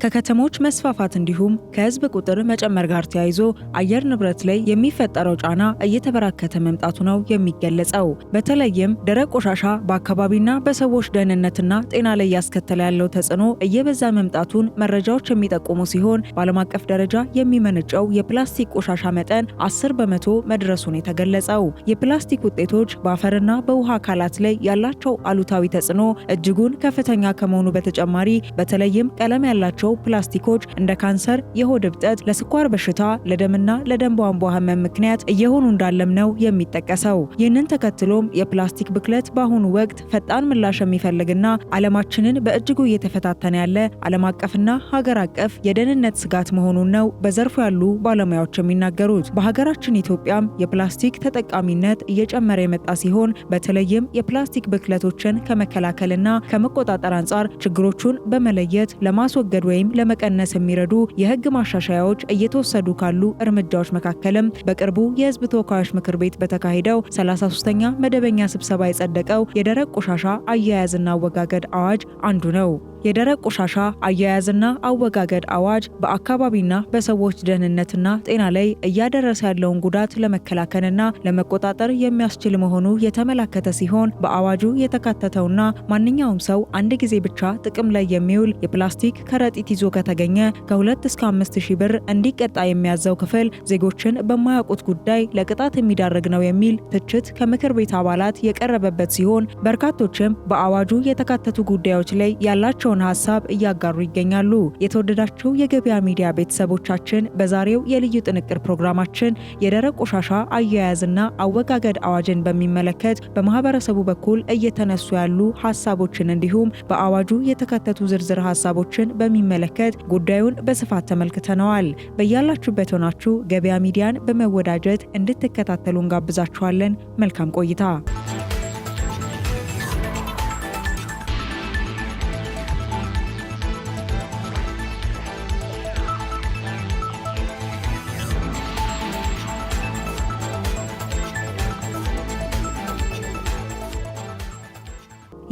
ከከተሞች መስፋፋት እንዲሁም ከህዝብ ቁጥር መጨመር ጋር ተያይዞ አየር ንብረት ላይ የሚፈጠረው ጫና እየተበራከተ መምጣቱ ነው የሚገለጸው። በተለይም ደረቅ ቆሻሻ በአካባቢና በሰዎች ደህንነትና ጤና ላይ ያስከተለ ያለው ተጽዕኖ እየበዛ መምጣቱን መረጃዎች የሚጠቁሙ ሲሆን በዓለም አቀፍ ደረጃ የሚመነጨው የፕላስቲክ ቆሻሻ መጠን 10 በመቶ መድረሱን የተገለጸው። የፕላስቲክ ውጤቶች በአፈርና በውሃ አካላት ላይ ያላቸው አሉታዊ ተጽዕኖ እጅጉን ከፍተኛ ከመሆኑ በተጨማሪ በተለይም ቀለም ያላቸው ፕላስቲኮች እንደ ካንሰር፣ የሆድ እብጠት፣ ለስኳር በሽታ፣ ለደምና ለደም ቧንቧ ህመም ምክንያት እየሆኑ እንዳለም ነው የሚጠቀሰው። ይህንን ተከትሎም የፕላስቲክ ብክለት በአሁኑ ወቅት ፈጣን ምላሽ የሚፈልግና ዓለማችንን በእጅጉ እየተፈታተነ ያለ ዓለም አቀፍና ሀገር አቀፍ የደህንነት ስጋት መሆኑን ነው በዘርፉ ያሉ ባለሙያዎች የሚናገሩት። በሀገራችን ኢትዮጵያም የፕላስቲክ ተጠቃሚነት እየጨመረ የመጣ ሲሆን በተለይም የፕላስቲክ ብክለቶችን ከመከላከልና ከመቆጣጠር አንጻር ችግሮቹን በመለየት ለማስወገድ ወይም ለመቀነስ የሚረዱ የህግ ማሻሻያዎች እየተወሰዱ ካሉ እርምጃዎች መካከልም በቅርቡ የህዝብ ተወካዮች ምክር ቤት በተካሄደው 33ኛ መደበኛ ስብሰባ የጸደቀው የደረቅ ቆሻሻ አያያዝና አወጋገድ አዋጅ አንዱ ነው። የደረቅ ቆሻሻ አያያዝና አወጋገድ አዋጅ በአካባቢና በሰዎች ደህንነትና ጤና ላይ እያደረሰ ያለውን ጉዳት ለመከላከልና ለመቆጣጠር የሚያስችል መሆኑ የተመላከተ ሲሆን በአዋጁ የተካተተውና ማንኛውም ሰው አንድ ጊዜ ብቻ ጥቅም ላይ የሚውል የፕላስቲክ ከረጢት ይዞ ከተገኘ ከ2 እስከ 5000 ብር እንዲቀጣ የሚያዘው ክፍል ዜጎችን በማያውቁት ጉዳይ ለቅጣት የሚዳርግ ነው የሚል ትችት ከምክር ቤት አባላት የቀረበበት ሲሆን በርካቶችም በአዋጁ የተካተቱ ጉዳዮች ላይ ያላቸው ሀሳብ እያጋሩ ይገኛሉ። የተወደዳችሁ የገበያ ሚዲያ ቤተሰቦቻችን በዛሬው የልዩ ጥንቅር ፕሮግራማችን የደረቅ ቆሻሻ አያያዝና አወጋገድ አዋጅን በሚመለከት በማህበረሰቡ በኩል እየተነሱ ያሉ ሀሳቦችን እንዲሁም በአዋጁ የተካተቱ ዝርዝር ሀሳቦችን በሚመለከት ጉዳዩን በስፋት ተመልክተነዋል። በያላችሁበት ሆናችሁ ገበያ ሚዲያን በመወዳጀት እንድትከታተሉ እንጋብዛችኋለን። መልካም ቆይታ።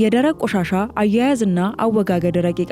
የደረቅ ቆሻሻ አያያዝና አወጋገድ ረቂቅ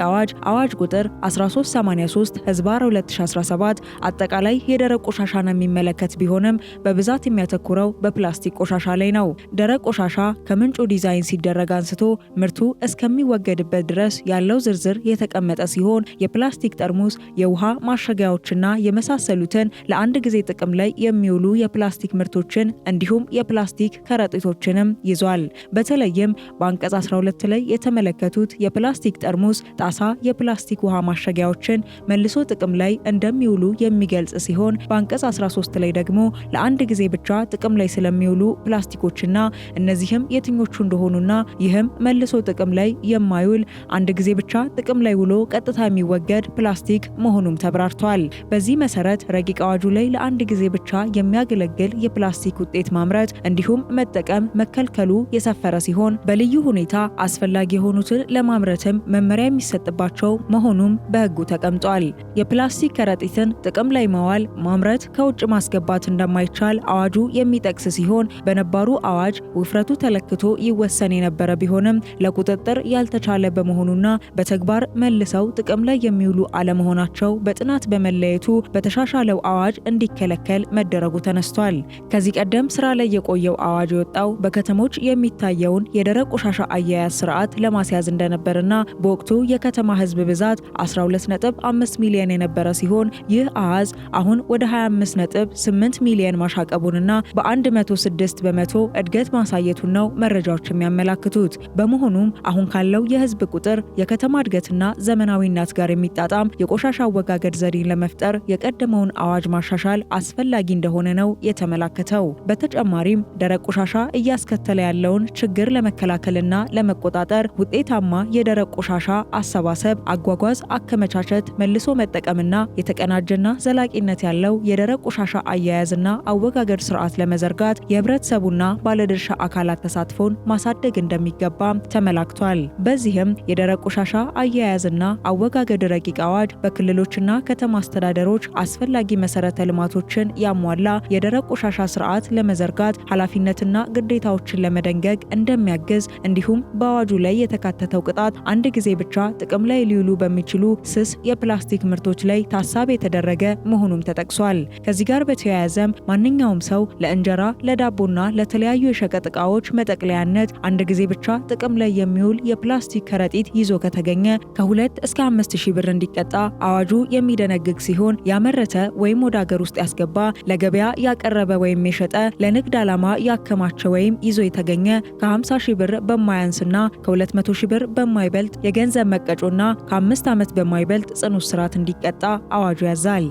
አዋጅ ቁጥር 1383/2017 አጠቃላይ የደረቅ ቆሻሻን የሚመለከት ቢሆንም በብዛት የሚያተኩረው በፕላስቲክ ቆሻሻ ላይ ነው። ደረቅ ቆሻሻ ከምንጩ ዲዛይን ሲደረግ አንስቶ ምርቱ እስከሚወገድበት ድረስ ያለው ዝርዝር የተቀመጠ ሲሆን የፕላስቲክ ጠርሙስ፣ የውሃ ማሸጊያዎችና የመሳሰሉትን ለአንድ ጊዜ ጥቅም ላይ የሚውሉ የፕላስቲክ ምርቶችን እንዲሁም የፕላስቲክ ከረጢቶችንም ይዟል። በተለይም በአንቀጽ 12 ላይ የተመለከቱት የፕላስቲክ ጠርሙስ፣ ጣሳ፣ የፕላስቲክ ውሃ ማሸጊያዎችን መልሶ ጥቅም ላይ እንደሚውሉ የሚገልጽ ሲሆን በአንቀጽ 13 ላይ ደግሞ ለአንድ ጊዜ ብቻ ጥቅም ላይ ስለሚውሉ ፕላስቲኮችና እነዚህም የትኞቹ እንደሆኑና ይህም መልሶ ጥቅም ላይ የማይውል አንድ ጊዜ ብቻ ጥቅም ላይ ውሎ ቀጥታ የሚወገድ ፕላስቲክ መሆኑም ተብራርቷል። በዚህ መሰረት ረቂቅ አዋጁ ላይ ለአንድ ጊዜ ብቻ የሚያገለግል የፕላስቲክ ውጤት ማምረት እንዲሁም መጠቀም መከልከሉ የሰፈረ ሲሆን በልዩ ሁኔታ አስፈላጊ የሆኑትን ለማምረትም መመሪያ የሚሰጥባቸው መሆኑም በሕጉ ተቀምጧል። የፕላስቲክ ከረጢትን ጥቅም ላይ ማዋል፣ ማምረት፣ ከውጭ ማስገባት እንደማይቻል አዋጁ የሚጠቅስ ሲሆን በነባሩ አዋጅ ውፍረቱ ተለክቶ ይወሰን የነበረ ቢሆንም ለቁጥጥር ያልተቻለ በመሆኑና በተግባር መልሰው ጥቅም ላይ የሚውሉ አለመሆናቸው በጥናት በመለየቱ በተሻሻለው አዋጅ እንዲከለከል መደረጉ ተነስቷል። ከዚህ ቀደም ስራ ላይ የቆየው አዋጅ የወጣው በከተሞች የሚታየውን የደረቅ ቆሻሻ አያያዝ ስርዓት ለማስያዝ እንደነበርና በወቅቱ የከተማ ህዝብ ብዛት 12.5 ሚሊዮን የነበረ ሲሆን ይህ አሃዝ አሁን ወደ 25.8 ሚሊዮን ማሻቀቡንና በ106 በመቶ እድገት ማሳየቱን ነው መረጃዎች የሚያመላክቱት። በመሆኑም አሁን ካለው የህዝብ ቁጥር፣ የከተማ እድገትና ዘመናዊነት ጋር የሚጣጣም የቆሻሻ አወጋገድ ዘዴን ለመፍጠር የቀደመውን አዋጅ ማሻሻል አስፈላጊ እንደሆነ ነው የተመላከተው። በተጨማሪም ደረቅ ቆሻሻ እያስከተለ ያለውን ችግር ለመከላከልና ለመቆጣጠር ውጤታማ የደረቅ ቆሻሻ አሰባሰብ፣ አጓጓዝ፣ አከመቻቸት፣ መልሶ መጠቀምና የተቀናጀና ዘላቂነት ያለው የደረቅ ቆሻሻ አያያዝና አወጋገድ ስርዓት ለመዘርጋት የህብረተሰቡና ባለድርሻ አካላት ተሳትፎን ማሳደግ እንደሚገባ ተመላክቷል። በዚህም የደረቅ ቆሻሻ አያያዝና አወጋገድ ረቂቅ አዋጅ በክልሎችና ከተማ አስተዳደሮች አስፈላጊ መሰረተ ልማቶችን ያሟላ የደረቅ ቆሻሻ ስርዓት ለመዘርጋት ኃላፊነትና ግዴታዎችን ለመደንገግ እንደሚያግዝ እንዲሁም በአዋጁ ላይ የተካተተው ቅጣት አንድ ጊዜ ብቻ ጥቅም ላይ ሊውሉ በሚችሉ ስስ የፕላስቲክ ምርቶች ላይ ታሳቢ የተደረገ መሆኑም ተጠቅሷል። ከዚህ ጋር በተያያዘም ማንኛውም ሰው ለእንጀራ፣ ለዳቦና ለተለያዩ የሸቀጥ ዕቃዎች መጠቅለያነት አንድ ጊዜ ብቻ ጥቅም ላይ የሚውል የፕላስቲክ ከረጢት ይዞ ከተገኘ ከ2 እስከ 5000 ብር እንዲቀጣ አዋጁ የሚደነግግ ሲሆን ያመረተ ወይም ወደ ሀገር ውስጥ ያስገባ፣ ለገበያ ያቀረበ ወይም የሸጠ፣ ለንግድ ዓላማ ያከማቸ ወይም ይዞ የተገኘ ከ50,000 ብር በማያንስና ከ200,000 ብር በማይበልጥ የገንዘብ መቀጮና ከ5 ዓመት በማይበልጥ ጽኑ እስራት እንዲቀጣ አዋጁ ያዛል።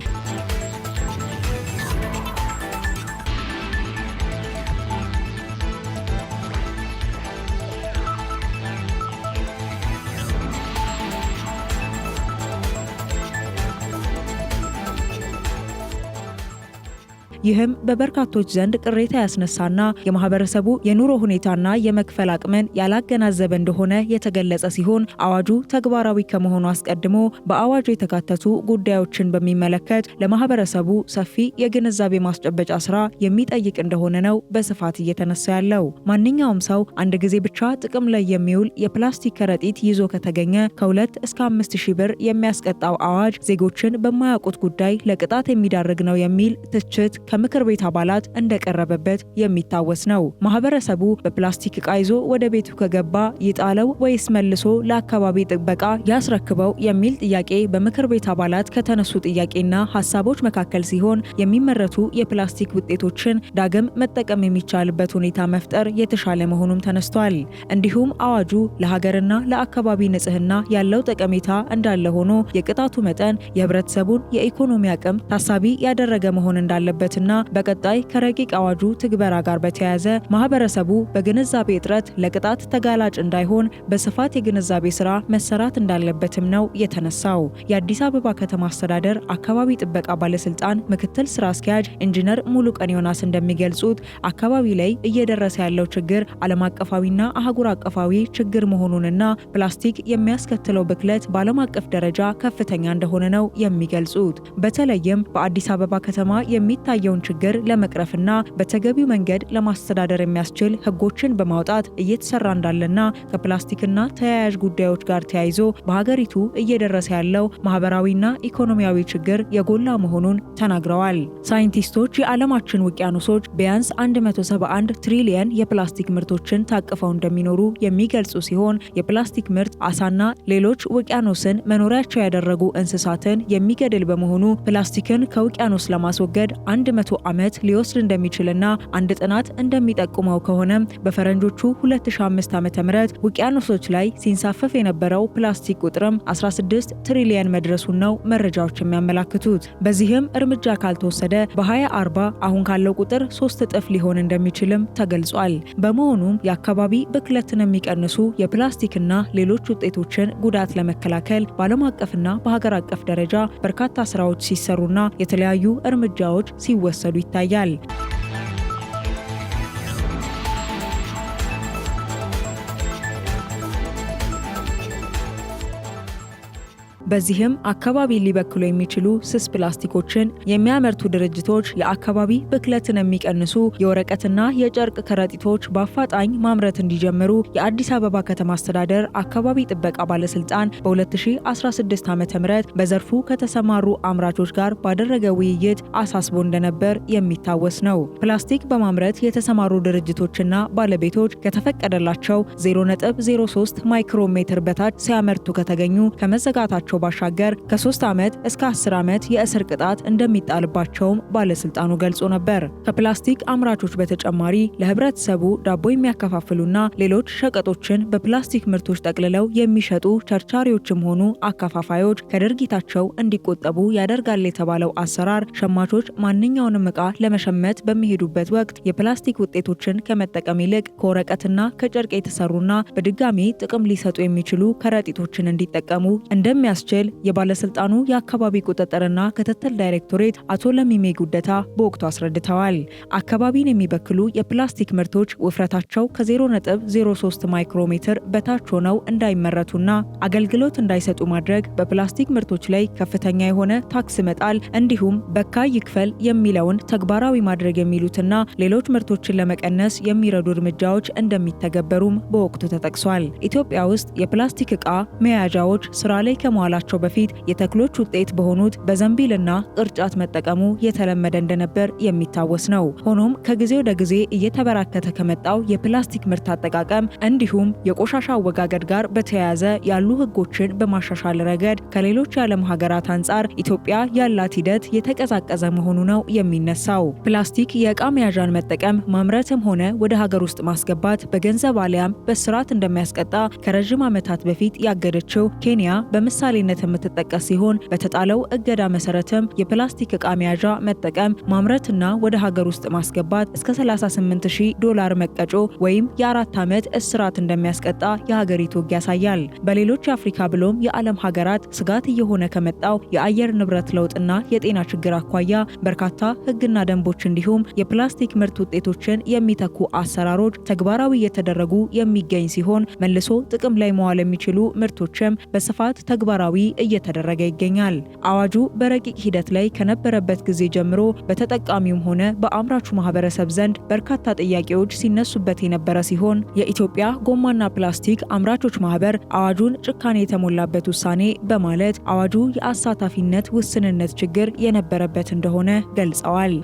ይህም በበርካቶች ዘንድ ቅሬታ ያስነሳና የማህበረሰቡ የኑሮ ሁኔታና የመክፈል አቅምን ያላገናዘበ እንደሆነ የተገለጸ ሲሆን አዋጁ ተግባራዊ ከመሆኑ አስቀድሞ በአዋጁ የተካተቱ ጉዳዮችን በሚመለከት ለማህበረሰቡ ሰፊ የግንዛቤ ማስጨበጫ ስራ የሚጠይቅ እንደሆነ ነው በስፋት እየተነሳ ያለው። ማንኛውም ሰው አንድ ጊዜ ብቻ ጥቅም ላይ የሚውል የፕላስቲክ ከረጢት ይዞ ከተገኘ ከ2 እስከ 5,000 ብር የሚያስቀጣው አዋጅ ዜጎችን በማያውቁት ጉዳይ ለቅጣት የሚዳርግ ነው የሚል ትችት ከምክር ቤት አባላት እንደቀረበበት የሚታወስ ነው። ማህበረሰቡ በፕላስቲክ ዕቃ ይዞ ወደ ቤቱ ከገባ ይጣለው ወይስ መልሶ ለአካባቢ ጥበቃ ያስረክበው የሚል ጥያቄ በምክር ቤት አባላት ከተነሱ ጥያቄና ሀሳቦች መካከል ሲሆን የሚመረቱ የፕላስቲክ ውጤቶችን ዳግም መጠቀም የሚቻልበት ሁኔታ መፍጠር የተሻለ መሆኑም ተነስቷል። እንዲሁም አዋጁ ለሀገርና ለአካባቢ ንጽህና ያለው ጠቀሜታ እንዳለ ሆኖ የቅጣቱ መጠን የህብረተሰቡን የኢኮኖሚ አቅም ታሳቢ ያደረገ መሆን እንዳለበት እና በቀጣይ ከረቂቅ አዋጁ ትግበራ ጋር በተያያዘ ማህበረሰቡ በግንዛቤ እጥረት ለቅጣት ተጋላጭ እንዳይሆን በስፋት የግንዛቤ ስራ መሰራት እንዳለበትም ነው የተነሳው። የአዲስ አበባ ከተማ አስተዳደር አካባቢ ጥበቃ ባለስልጣን ምክትል ስራ አስኪያጅ ኢንጂነር ሙሉቀን ዮናስ እንደሚገልጹት አካባቢ ላይ እየደረሰ ያለው ችግር ዓለም አቀፋዊና አህጉር አቀፋዊ ችግር መሆኑንና ፕላስቲክ የሚያስከትለው ብክለት በዓለም አቀፍ ደረጃ ከፍተኛ እንደሆነ ነው የሚገልጹት። በተለይም በአዲስ አበባ ከተማ የሚታየው ችግር ለመቅረፍና በተገቢው መንገድ ለማስተዳደር የሚያስችል ህጎችን በማውጣት እየተሰራ እንዳለና ከፕላስቲክና ተያያዥ ጉዳዮች ጋር ተያይዞ በሀገሪቱ እየደረሰ ያለው ማህበራዊና ኢኮኖሚያዊ ችግር የጎላ መሆኑን ተናግረዋል። ሳይንቲስቶች የዓለማችን ውቅያኖሶች ቢያንስ 171 ትሪሊየን የፕላስቲክ ምርቶችን ታቅፈው እንደሚኖሩ የሚገልጹ ሲሆን የፕላስቲክ ምርት አሳና ሌሎች ውቅያኖስን መኖሪያቸው ያደረጉ እንስሳትን የሚገድል በመሆኑ ፕላስቲክን ከውቅያኖስ ለማስወገድ 100 ዓመት ሊወስድ እንደሚችልና አንድ ጥናት እንደሚጠቁመው ከሆነ በፈረንጆቹ 2005 ዓ.ም ውቅያኖሶች ላይ ሲንሳፈፍ የነበረው ፕላስቲክ ቁጥርም 16 ትሪሊየን መድረሱን ነው መረጃዎች የሚያመላክቱት። በዚህም እርምጃ ካልተወሰደ በ2040 አሁን ካለው ቁጥር 3 እጥፍ ሊሆን እንደሚችልም ተገልጿል። በመሆኑም የአካባቢ ብክለትን የሚቀንሱ የፕላስቲክና ሌሎች ውጤቶችን ጉዳት ለመከላከል በዓለም አቀፍና በሀገር አቀፍ ደረጃ በርካታ ስራዎች ሲሰሩና የተለያዩ እርምጃዎች ሲወሰዱ ይታያል። በዚህም አካባቢ ሊበክሉ የሚችሉ ስስ ፕላስቲኮችን የሚያመርቱ ድርጅቶች የአካባቢ ብክለትን የሚቀንሱ የወረቀትና የጨርቅ ከረጢቶች በአፋጣኝ ማምረት እንዲጀምሩ የአዲስ አበባ ከተማ አስተዳደር አካባቢ ጥበቃ ባለስልጣን በ2016 ዓ.ም በዘርፉ ከተሰማሩ አምራቾች ጋር ባደረገ ውይይት አሳስቦ እንደነበር የሚታወስ ነው። ፕላስቲክ በማምረት የተሰማሩ ድርጅቶችና ባለቤቶች ከተፈቀደላቸው 0.03 ማይክሮሜትር በታች ሲያመርቱ ከተገኙ ከመዘጋታቸው ባሻገር ከ3 ዓመት እስከ 10 ዓመት የእስር ቅጣት እንደሚጣልባቸውም ባለስልጣኑ ገልጾ ነበር። ከፕላስቲክ አምራቾች በተጨማሪ ለህብረተሰቡ ዳቦ የሚያከፋፍሉና ሌሎች ሸቀጦችን በፕላስቲክ ምርቶች ጠቅልለው የሚሸጡ ቸርቻሪዎችም ሆኑ አከፋፋዮች ከድርጊታቸው እንዲቆጠቡ ያደርጋል የተባለው አሰራር ሸማቾች ማንኛውንም ዕቃ ለመሸመት በሚሄዱበት ወቅት የፕላስቲክ ውጤቶችን ከመጠቀም ይልቅ ከወረቀትና ከጨርቅ የተሰሩና በድጋሚ ጥቅም ሊሰጡ የሚችሉ ከረጢቶችን እንዲጠቀሙ እንደሚያስ እንደሚያስችል የባለስልጣኑ የአካባቢ ቁጥጥርና ክትትል ዳይሬክቶሬት አቶ ለሚሜ ጉደታ በወቅቱ አስረድተዋል። አካባቢን የሚበክሉ የፕላስቲክ ምርቶች ውፍረታቸው ከ0.03 ማይክሮሜትር በታች ሆነው እንዳይመረቱና አገልግሎት እንዳይሰጡ ማድረግ፣ በፕላስቲክ ምርቶች ላይ ከፍተኛ የሆነ ታክስ መጣል እንዲሁም በካይ ይክፈል የሚለውን ተግባራዊ ማድረግ የሚሉትና ሌሎች ምርቶችን ለመቀነስ የሚረዱ እርምጃዎች እንደሚተገበሩም በወቅቱ ተጠቅሷል። ኢትዮጵያ ውስጥ የፕላስቲክ ዕቃ መያዣዎች ስራ ላይ ከመዋላቸው በፊት የተክሎች ውጤት በሆኑት በዘንቢልና ቅርጫት መጠቀሙ የተለመደ እንደነበር የሚታወስ ነው። ሆኖም ከጊዜ ወደ ጊዜ እየተበራከተ ከመጣው የፕላስቲክ ምርት አጠቃቀም እንዲሁም የቆሻሻ አወጋገድ ጋር በተያያዘ ያሉ ሕጎችን በማሻሻል ረገድ ከሌሎች የዓለም ሀገራት አንጻር ኢትዮጵያ ያላት ሂደት የተቀዛቀዘ መሆኑ ነው የሚነሳው። ፕላስቲክ የዕቃ መያዣን መጠቀም ማምረትም ሆነ ወደ ሀገር ውስጥ ማስገባት በገንዘብ አሊያም በስርዓት እንደሚያስቀጣ ከረዥም ዓመታት በፊት ያገደችው ኬንያ በምሳሌነት የምትጠቀስ ሲሆን በተጣለው እገዳ መሰረትም የፕላስቲክ ዕቃ መያዣ መጠቀም ማምረትና ወደ ሀገር ውስጥ ማስገባት እስከ $38,000 መቀጮ ወይም የ4 ዓመት እስራት እንደሚያስቀጣ የሀገሪቱ ሕግ ያሳያል። በሌሎች የአፍሪካ ብሎም የዓለም ሀገራት ስጋት እየሆነ ከመጣው የአየር ንብረት ለውጥና የጤና ችግር አኳያ በርካታ ሕግና ደንቦች እንዲሁም የፕላስቲክ ምርት ውጤቶችን የሚተኩ አሰራሮች ተግባራዊ እየተደረጉ የሚገኝ ሲሆን መልሶ ጥቅም ላይ መዋል የሚችሉ ምርቶችም በስፋት ተግባራዊ እየተደረገ ይገኛል። አዋጁ በረቂቅ ሂደት ላይ ከነበረበት ጊዜ ጀምሮ በተጠቃሚውም ሆነ በአምራቹ ማህበረሰብ ዘንድ በርካታ ጥያቄዎች ሲነሱበት የነበረ ሲሆን የኢትዮጵያ ጎማና ፕላስቲክ አምራቾች ማህበር አዋጁን ጭካኔ የተሞላበት ውሳኔ በማለት አዋጁ የአሳታፊነት ውስንነት ችግር የነበረበት እንደሆነ ገልጸዋል።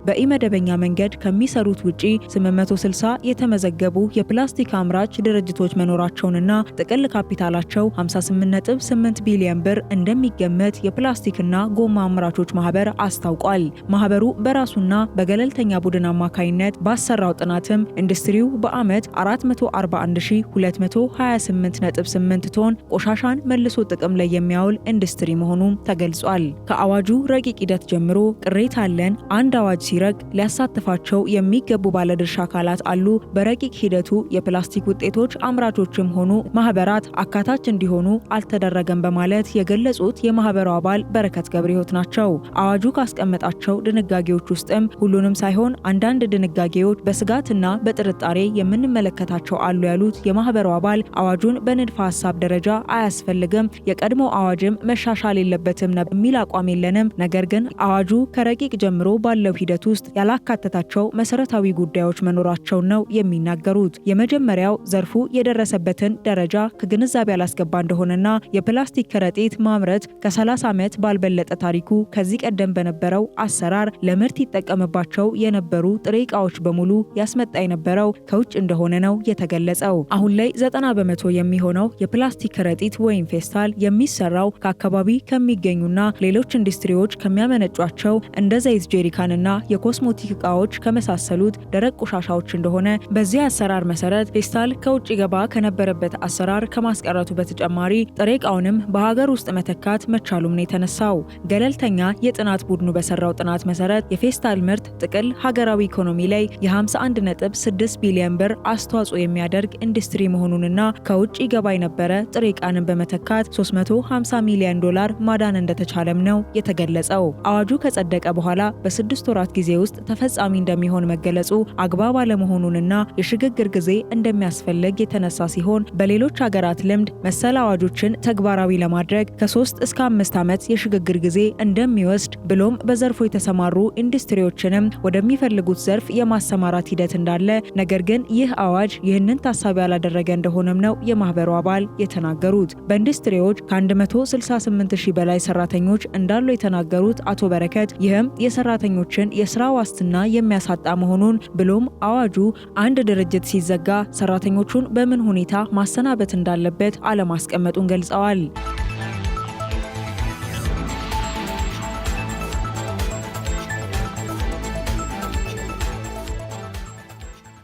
በኢመደበኛ መንገድ ከሚሰሩት ውጪ 860 የተመዘገቡ የፕላስቲክ አምራች ድርጅቶች መኖራቸውንና ጥቅል ካፒታላቸው 58.8 ቢሊዮን ብር እንደሚገመት የፕላስቲክና ጎማ አምራቾች ማህበር አስታውቋል። ማህበሩ በራሱና በገለልተኛ ቡድን አማካይነት ባሰራው ጥናትም ኢንዱስትሪው በዓመት 441228.8 ቶን ቆሻሻን መልሶ ጥቅም ላይ የሚያውል ኢንዱስትሪ መሆኑም ተገልጿል። ከአዋጁ ረቂቅ ሂደት ጀምሮ ቅሬታ አለን፣ አንድ አዋጅ ሲረቅ ሊያሳትፋቸው የሚገቡ ባለድርሻ አካላት አሉ። በረቂቅ ሂደቱ የፕላስቲክ ውጤቶች አምራቾችም ሆኑ ማህበራት አካታች እንዲሆኑ አልተደረገም በማለት የገለጹት የማህበሩ አባል በረከት ገብረሕይወት ናቸው። አዋጁ ካስቀመጣቸው ድንጋጌዎች ውስጥም ሁሉንም ሳይሆን አንዳንድ ድንጋጌዎች በስጋትና በጥርጣሬ የምንመለከታቸው አሉ ያሉት የማህበሩ አባል አዋጁን በንድፈ ሐሳብ ደረጃ አያስፈልግም፣ የቀድሞ አዋጅም መሻሻል የለበትም የሚል አቋም የለንም። ነገር ግን አዋጁ ከረቂቅ ጀምሮ ባለው ሂደት ውስጥ ያላካተታቸው መሰረታዊ ጉዳዮች መኖራቸው ነው የሚናገሩት። የመጀመሪያው ዘርፉ የደረሰበትን ደረጃ ከግንዛቤ ያላስገባ እንደሆነና የፕላስቲክ ከረጢት ማምረት ከ30 ዓመት ባልበለጠ ታሪኩ ከዚህ ቀደም በነበረው አሰራር ለምርት ይጠቀምባቸው የነበሩ ጥሬ ዕቃዎች በሙሉ ያስመጣ የነበረው ከውጭ እንደሆነ ነው የተገለጸው። አሁን ላይ 90 በመቶ የሚሆነው የፕላስቲክ ከረጢት ወይም ፌስታል የሚሰራው ከአካባቢ ከሚገኙና ሌሎች ኢንዱስትሪዎች ከሚያመነጯቸው እንደ ዘይት ጄሪካንና የኮስሞቲክ ዕቃዎች ከመሳሰሉት ደረቅ ቆሻሻዎች እንደሆነ፣ በዚህ አሰራር መሰረት ፌስታል ከውጭ ገባ ከነበረበት አሰራር ከማስቀረቱ በተጨማሪ ጥሬ ዕቃውንም በሀገር ውስጥ መተካት መቻሉም ነው የተነሳው። ገለልተኛ የጥናት ቡድኑ በሰራው ጥናት መሰረት የፌስታል ምርት ጥቅል ሀገራዊ ኢኮኖሚ ላይ የ51.6 ቢሊዮን ብር አስተዋጽኦ የሚያደርግ ኢንዱስትሪ መሆኑንና ከውጭ ገባ የነበረ ጥሬ ዕቃንን በመተካት $350 ሚሊዮን ማዳን እንደተቻለም ነው የተገለጸው። አዋጁ ከጸደቀ በኋላ በ6 ወራት ጊዜ ውስጥ ተፈጻሚ እንደሚሆን መገለጹ አግባብ አለመሆኑንና የሽግግር ጊዜ እንደሚያስፈልግ የተነሳ ሲሆን በሌሎች ሀገራት ልምድ መሰል አዋጆችን ተግባራዊ ለማድረግ ከ3 እስከ 5 ዓመት የሽግግር ጊዜ እንደሚወስድ ብሎም በዘርፉ የተሰማሩ ኢንዱስትሪዎችንም ወደሚፈልጉት ዘርፍ የማሰማራት ሂደት እንዳለ፣ ነገር ግን ይህ አዋጅ ይህንን ታሳቢ ያላደረገ እንደሆነም ነው የማህበሩ አባል የተናገሩት። በኢንዱስትሪዎች ከ168,000 በላይ ሰራተኞች እንዳሉ የተናገሩት አቶ በረከት ይህም የሰራተኞችን የስራ ዋስትና የሚያሳጣ መሆኑን ብሎም አዋጁ አንድ ድርጅት ሲዘጋ ሰራተኞቹን በምን ሁኔታ ማሰናበት እንዳለበት አለማስቀመጡን ገልጸዋል።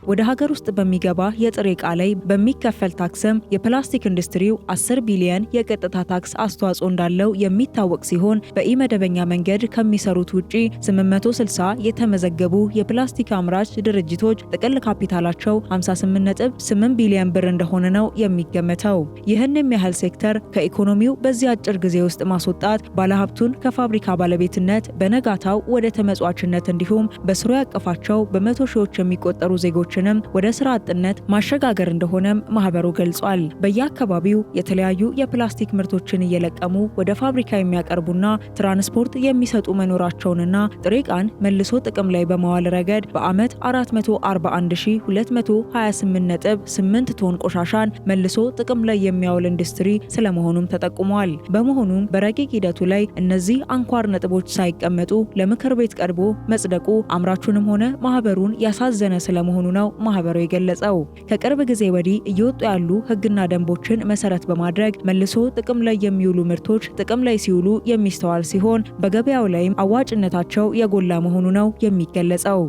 ወደ ሀገር ውስጥ በሚገባ የጥሬ ዕቃ ላይ በሚከፈል ታክስም የፕላስቲክ ኢንዱስትሪው 10 ቢሊዮን የቀጥታ ታክስ አስተዋጽኦ እንዳለው የሚታወቅ ሲሆን በኢመደበኛ መንገድ ከሚሰሩት ውጪ 860 የተመዘገቡ የፕላስቲክ አምራች ድርጅቶች ጥቅል ካፒታላቸው 58.8 ቢሊዮን ብር እንደሆነ ነው የሚገመተው። ይህን የሚያህል ሴክተር ከኢኮኖሚው በዚህ አጭር ጊዜ ውስጥ ማስወጣት ባለሀብቱን ከፋብሪካ ባለቤትነት በነጋታው ወደ ተመጽዋችነት እንዲሁም በስሩ ያቀፋቸው በመቶ ሺዎች የሚቆጠሩ ዜጎችንም ወደ ስራ አጥነት ማሸጋገር እንደሆነም ማህበሩ ገልጿል። በየአካባቢው የተለያዩ የፕላስቲክ ምርቶችን እየለቀሙ ወደ ፋብሪካ የሚያቀርቡና ትራንስፖርት የሚሰጡ መኖራቸውንና ጥሬ ዕቃን መልሶ ጥቅም ላይ በማዋል ረገድ በዓመት 441228.8 ቶን ቆሻሻን መልሶ ጥቅም ላይ የሚያውል ኢንዱስትሪ ስለመሆኑም ተጠቁሟል። በመሆኑም በረቂቅ ሂደቱ ላይ እነዚህ አንኳር ነጥቦች ሳይቀመጡ ለምክር ቤት ቀርቦ መጽደቁ አምራቹንም ሆነ ማህበሩን ያሳዘነ ስለመሆኑ ነው ማህበሩ የገለጸው። ከቅርብ ጊዜ ወዲህ እየወጡ ያሉ ህግና ደንቦችን መሰረት በማድረግ መልሶ ጥቅም ላይ የሚውሉ ምርቶች ጥቅም ላይ ሲውሉ የሚስተዋል ሲሆን በገበያው ላይም አዋጭነታቸው የጎላ መሆኑ ነው የሚገለጸው።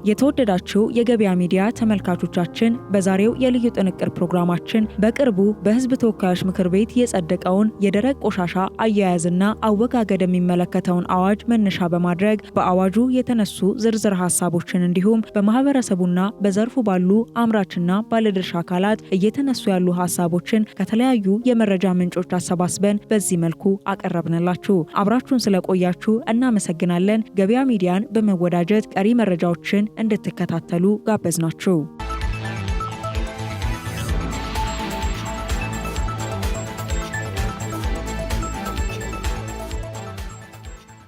የተወደዳችሁ የገበያ ሚዲያ ተመልካቾቻችን በዛሬው የልዩ ጥንቅር ፕሮግራማችን በቅርቡ በህዝብ ተወካዮች ምክር ቤት የጸደቀውን የደረቅ ቆሻሻ አያያዝና አወጋገድ የሚመለከተውን አዋጅ መነሻ በማድረግ በአዋጁ የተነሱ ዝርዝር ሀሳቦችን እንዲሁም በማህበረሰቡና በዘርፉ ባሉ አምራችና ባለድርሻ አካላት እየተነሱ ያሉ ሀሳቦችን ከተለያዩ የመረጃ ምንጮች አሰባስበን በዚህ መልኩ አቀረብንላችሁ። አብራችሁን ስለቆያችሁ እናመሰግናለን። ገበያ ሚዲያን በመወዳጀት ቀሪ መረጃዎችን እንድትከታተሉ ጋበዝናችሁ።